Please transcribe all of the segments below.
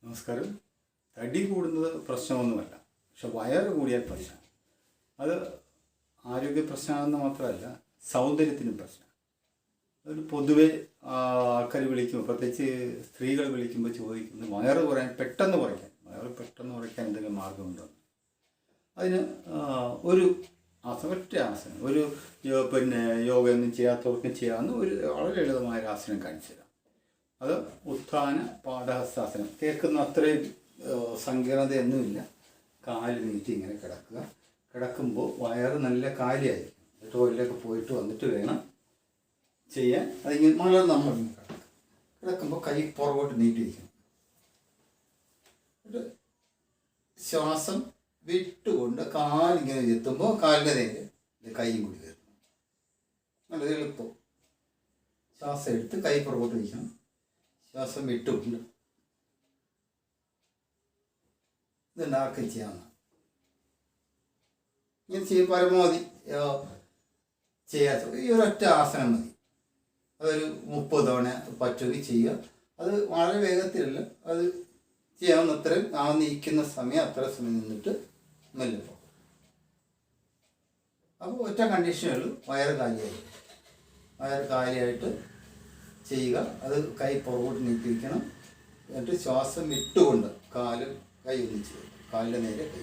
നമസ്കാരം. തടി കൂടുന്നത് പ്രശ്നമൊന്നുമല്ല, പക്ഷെ വയറ് കൂടിയാൽ പ്രശ്നം. അത് ആരോഗ്യ പ്രശ്നമാണെന്ന് മാത്രമല്ല, സൗന്ദര്യത്തിനും പ്രശ്നം. അതൊരു പൊതുവെ ആൾക്കാർ വിളിക്കുമ്പോൾ, പ്രത്യേകിച്ച് സ്ത്രീകൾ വിളിക്കുമ്പോൾ ചോദിക്കുന്നത് വയറ് പെട്ടെന്ന് കുറയ്ക്കാൻ എന്തെങ്കിലും മാർഗമുണ്ടോ. അതിന് ഒരു ഒറ്റ ആസനം, യോഗയൊന്നും ചെയ്യാത്തവർക്കും ചെയ്യാവുന്ന ഒരു വളരെ ലളിതമായ ഒരു ആസനം കാണിച്ചു തരാം. അത് ഉത്ഥാന പാദഹസ്താസനം. കേൾക്കുന്ന അത്രയും സങ്കീർണതയൊന്നുമില്ല. കാല് നീട്ടി ഇങ്ങനെ കിടക്കുമ്പോൾ വയറ് നല്ല കാലിയായിരിക്കും. ടോയ്ലറ്റിലൊക്കെ പോയിട്ട് വന്നിട്ട് വേണം ചെയ്യാൻ. അതിങ്ങനെ നമ്മൾ കിടക്കുമ്പോൾ കൈ പുറകോട്ട് നീട്ടിയിരിക്കണം. ശ്വാസം വിട്ടുകൊണ്ട് കാലിങ്ങനെ എത്തുമ്പോൾ കാലിൻ്റെ നേരെ കൈയും കൂടി വരുന്നു. നല്ല എളുപ്പം. ശ്വാസം എടുത്ത് കൈ പുറകോട്ട് വയ്ക്കണം. ശ്വാസം വിട്ടുകൊണ്ട് ഇതുണ്ട്. ആർക്കും ചെയ്യാവുന്ന ഇങ്ങനെ പരമാവധി ചെയ്യാത്ത ഈ ഒരൊറ്റ ആസനം മതി. അതൊരു 30 തവണ പറ്റുമെങ്കിൽ ചെയ്യുക. അത് വളരെ വേഗത്തിലല്ല, അത് ചെയ്യാവുന്ന അത്രയും നീക്കുന്ന സമയം അത്ര സമയം നിന്നിട്ട് മെല്ലെ പോകും. അപ്പോൾ ഒറ്റ കണ്ടീഷനുള്ളൂ, വയറ് കാലിയായിട്ട് ചെയ്യുക. അത് കൈ പുറകോട്ട് നീട്ടിയിരിക്കണം. എന്നിട്ട് ശ്വാസം വിട്ടുകൊണ്ട് കൈ ഒന്നിച്ച് കാലിൻ്റെ നേരെ കൈ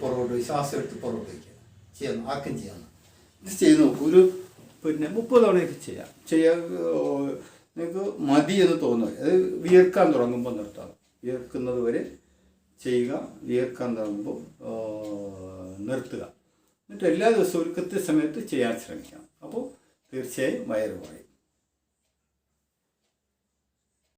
പുറകോട്ട് പോയി ശ്വാസം എടുത്ത് പുറകോട്ട് വയ്ക്കുക. ചെയ്യാം, ആർക്കും ചെയ്യാം. ഇത് ചെയ്ത് നോക്കൂ. ഒരു 30 തവണയൊക്കെ ചെയ്യാം. നിങ്ങൾക്ക് മതി എന്ന് തോന്നുക. അത് വിയർക്കാൻ തുടങ്ങുമ്പോൾ നിർത്താം. വിയർക്കുന്നത് വരെ ചെയ്യുക. വിയർക്കാൻ തുടങ്ങുമ്പോൾ നിർത്തുക. എന്നിട്ട് എല്ലാ ദിവസവും ഒരു കൃത്യസമയത്ത് ചെയ്യാൻ ശ്രമിക്കണം. അപ്പോൾ തീർച്ചയായും വയറ് കുറയും.